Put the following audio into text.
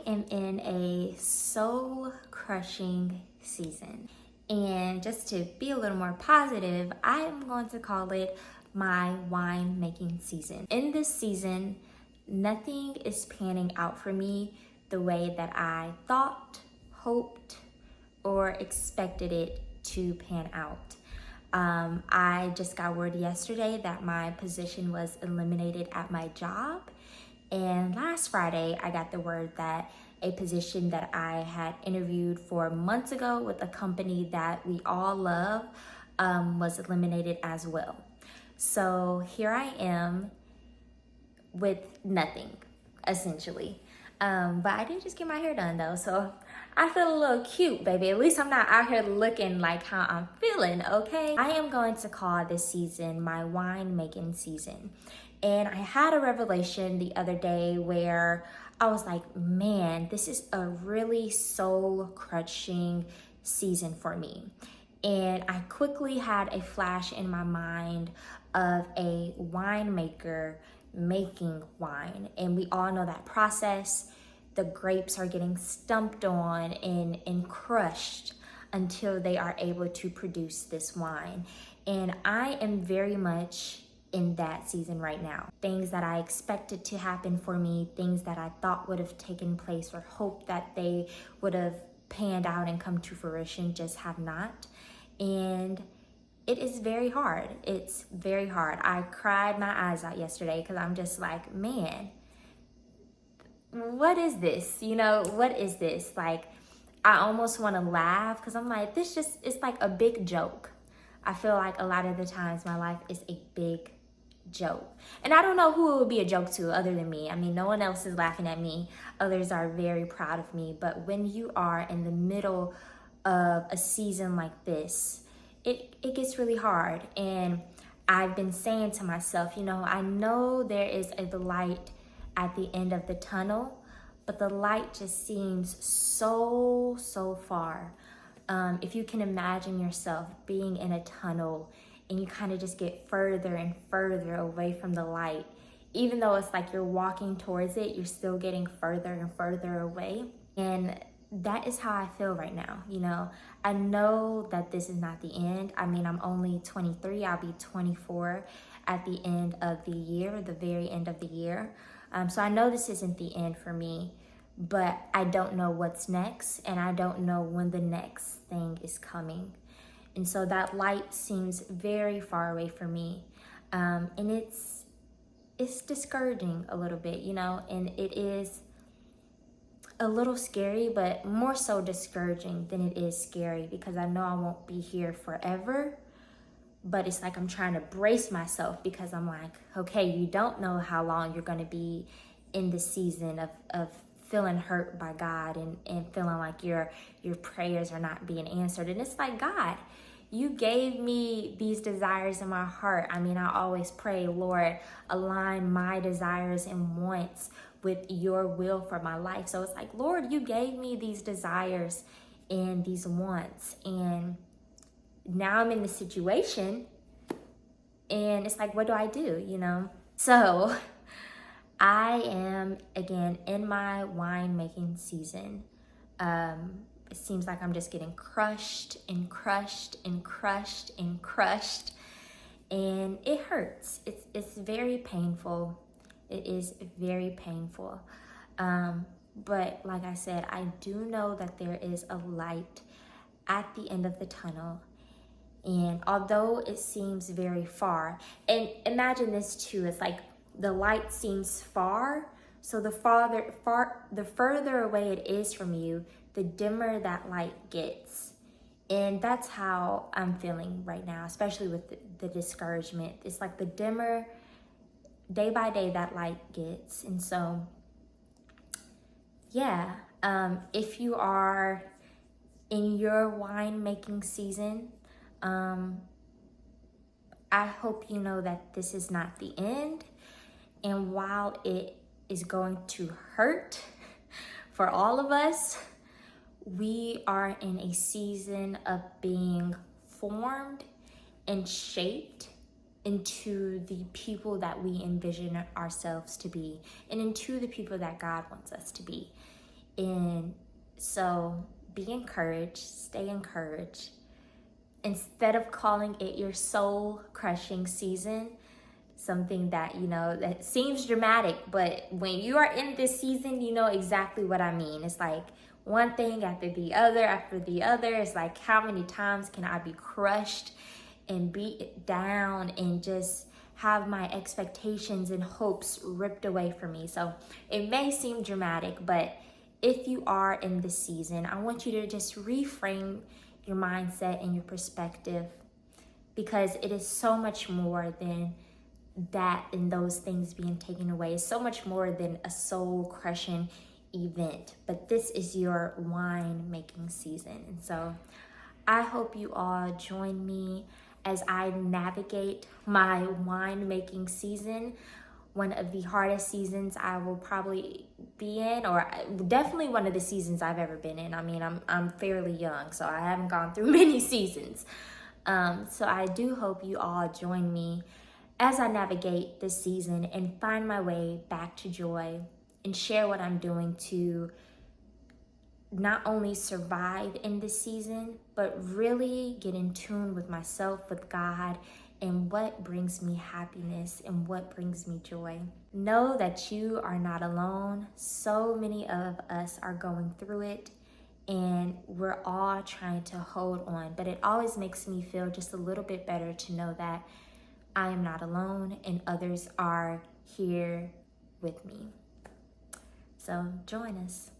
I am in a soul crushing season. And just to be a little more positive, I am going to call it my wine making season. In this season, nothing is panning out for me the way that I thought, hoped, or expected it to pan out. I just got word yesterday that my position was eliminated at my job. And last Friday, I got the word that a position that I had interviewed for months ago with a company that we all love was eliminated as well. So here I am with nothing, essentially. But I did just get my hair done though, so I feel a little cute, baby. At least I'm not out here looking like how I'm feeling, okay? I am going to call this season my wine making season. And I had a revelation the other day where I was like, man, this is a really soul crushing season for me. And I quickly had a flash in my mind of a winemaker making wine. And we all know that process. The grapes are getting stumped on and crushed until they are able to produce this wine. And I am very much in that season right now. Things that I expected to happen for me, things that I thought would have taken place or hoped that they would have panned out and come to fruition just have not. And it is very hard. It's very hard. I cried my eyes out yesterday because I'm just like, man, what is this? You know, what is this? Like, I almost want to laugh because I'm like, this just, it's like a big joke. I feel like a lot of the times my life is a big joke. And I don't know who it would be a joke to other than me. I mean, no one else is laughing at me. Others are very proud of me. But when you are in the middle of a season like this, it gets really hard. And I've been saying to myself, you know, I know there is a light at the end of the tunnel, but the light just seems so far. If you can imagine yourself being in a tunnel and you kind of just get further and further away from the light, even though it's like you're walking towards it, you're still getting further and further away. And that is how I feel right now. You know, I know that this is not the end. I mean, I'm only 23, I'll be 24 at the end of the year, the very end of the year. So I know this isn't the end for me, but I don't know what's next, and I don't know when the next thing is coming. And so that light seems very far away from me. And it's discouraging a little bit, you know, and it is a little scary, but more so discouraging than it is scary because I know I won't be here forever. But it's like I'm trying to brace myself because I'm like, okay, you don't know how long you're going to be in the season of feeling hurt by God and feeling like your prayers are not being answered. And it's like, God, you gave me these desires in my heart. I mean, I always pray, Lord, align my desires and wants with your will for my life. So it's like, Lord, you gave me these desires and these wants. And now I'm in the situation and it's like, what do I do, you know? So I am, again, in my wine making season. It seems like I'm just getting crushed and crushed and crushed and crushed. And it hurts. It's very painful. It is very painful. But like I said, I do know that there is a light at the end of the tunnel. And although it seems very far, and imagine this too, it's like the light seems far, so the further away it is from you, the dimmer that light gets. And that's how I'm feeling right now, especially with the discouragement. It's like the dimmer, day by day, that light gets. And so, yeah, if you are in your wine making season, I hope you know that this is not the end. And while it is going to hurt for all of us, we are in a season of being formed and shaped into the people that we envision ourselves to be and into the people that God wants us to be. And so be encouraged, stay encouraged. Instead of calling it your soul crushing season, something that, you know, that seems dramatic, but when you are in this season, you know exactly what I mean. It's like one thing after the other after the other. It's like, how many times can I be crushed and beat down and just have my expectations and hopes ripped away from me? So it may seem dramatic, but if you are in this season, I want you to just reframe your mindset and your perspective, because it is so much more than that and those things being taken away. It's so much more than a soul crushing event, but this is your wine making season. And so I hope you all join me as I navigate my wine making season, one of the hardest seasons I will probably be in, or definitely one of the seasons I've ever been in. I mean, I'm fairly young, so I haven't gone through many seasons. So I do hope you all join me as I navigate this season and find my way back to joy, and share what I'm doing to not only survive in this season, but really get in tune with myself, with God, and what brings me happiness and what brings me joy. Know that you are not alone. So many of us are going through it, and we're all trying to hold on. But it always makes me feel just a little bit better to know that I am not alone and others are here with me. So join us.